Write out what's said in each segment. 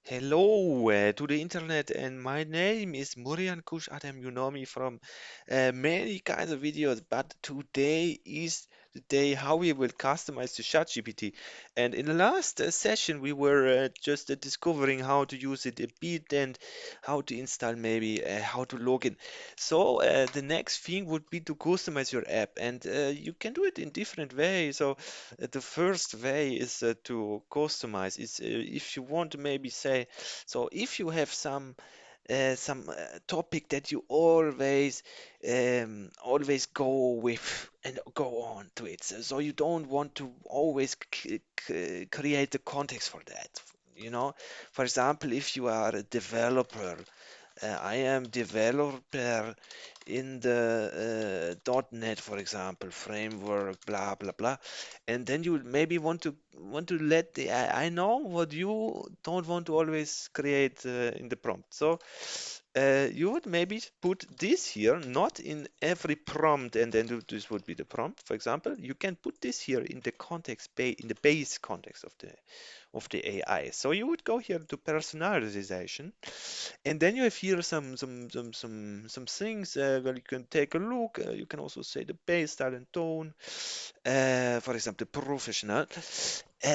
Hello to the internet, and my name is Murian-Coush Addem. You know me from many kinds of videos, but today is the day how we will customize the ChatGPT. And in the last session, we were just discovering how to use it a bit and how to install, maybe how to log in. So the next thing would be to customize your app, and you can do it in different ways. So the first way is to customize. Is if you want to maybe say, so if you have some topic that you always go with and go on to it, so you don't want to always create the context for that. You know, for example, if you are a developer, I am developer in the .NET, for example, framework, blah blah blah, and then you maybe want to let the AI know what you don't want to always create in the prompt. So you would maybe put this here, not in every prompt, and then this would be the prompt. For example, you can put this here in the context, in the base context of the AI. So you would go here to personalization, and then you have here some things where you can take a look. You can also say the base style and tone. For example, professional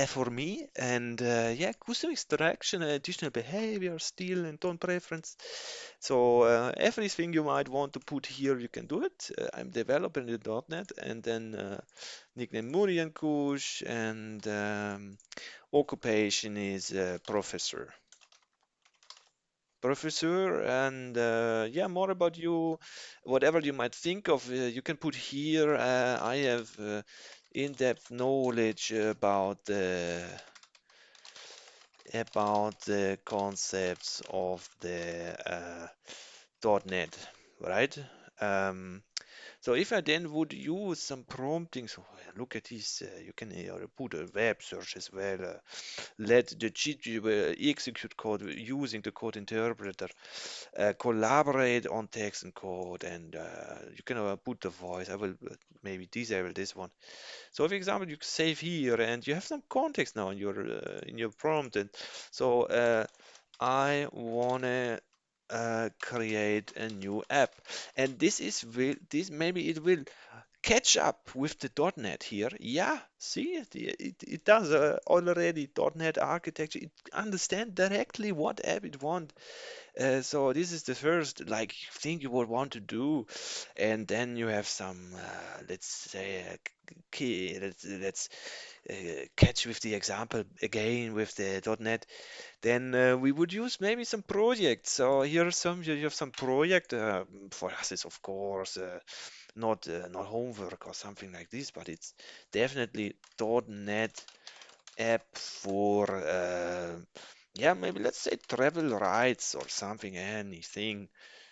for me, and yeah, custom extraction, additional behavior, style, and tone preference. So everything you might want to put here, you can do it. I'm developer in the .NET, and then nickname Murian-Coush, and occupation is professor, and yeah, more about you, whatever you might think of, you can put here. I have in-depth knowledge about the concepts of the .NET, right? Um, so if I then would use some prompting, so look at this, you can put a web search as well. Let the execute code using the code interpreter, collaborate on text and code, and you can put the voice. I will maybe disable this one. So, for example, you save here, and you have some context now in your prompt, and so I wanna create a new app, and this maybe it will catch up with the .NET here. Yeah, see, it does already .NET architecture. It understand directly what app it want. So this is the first like thing you would want to do, and then you have some let's say key. Let's catch with the example again with the .NET. Then we would use maybe some projects. So here are some you have some project for us is of course not homework or something like this, but it's definitely .NET app for yeah, maybe let's say travel rights or something, anything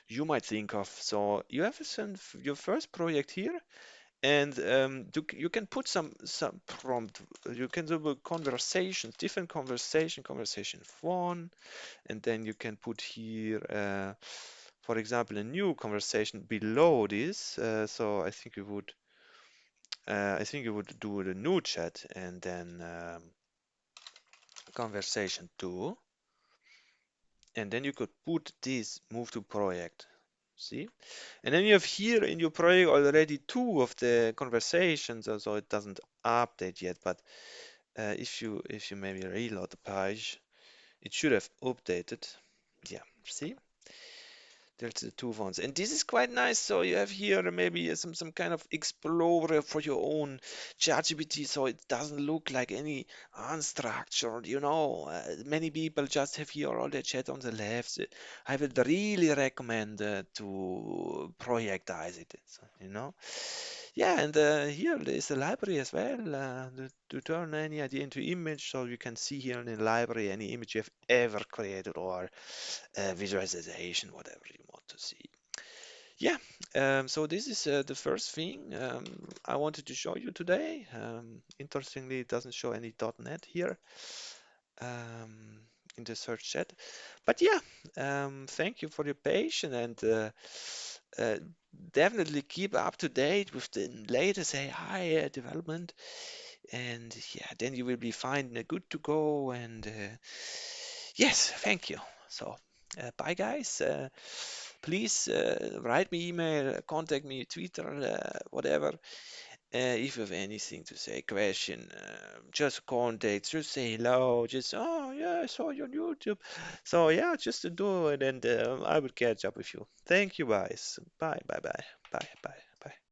you might think of. So you have your first project here, and you can put some prompt. You can do a conversations, different conversation one, and then you can put here, for example, a new conversation below this. So I think you would do the new chat and then conversation two, and then you could put this move to project. See, and then you have here in your project already two of the conversations, so it doesn't update yet. But if you maybe reload the page, it should have updated. Yeah, see. There's the two ones, and this is quite nice. So you have here maybe some kind of explorer for your own ChatGPT, so it doesn't look like any unstructured. Many people just have here all their chat on the left. I would really recommend to projectize it. Yeah, and here is a library as well to turn any idea into image, so you can see here in the library any image you have ever created or visualization, whatever you want to see. Yeah, so this is the first thing I wanted to show you today. Interestingly, it doesn't show any .NET here um, in the search chat. But yeah, thank you for your patience, and uh, definitely keep up to date with the latest AI development. And yeah, then you will be fine, good to go. And Yes, thank you. So, bye guys. Please write me email, contact me, Twitter, whatever. If you have anything to say, question, just contact, just say hello, just, oh yeah, I saw you on YouTube. So yeah, just to do it and I will catch up with you. Thank you guys. Bye, bye, bye, bye, bye, bye.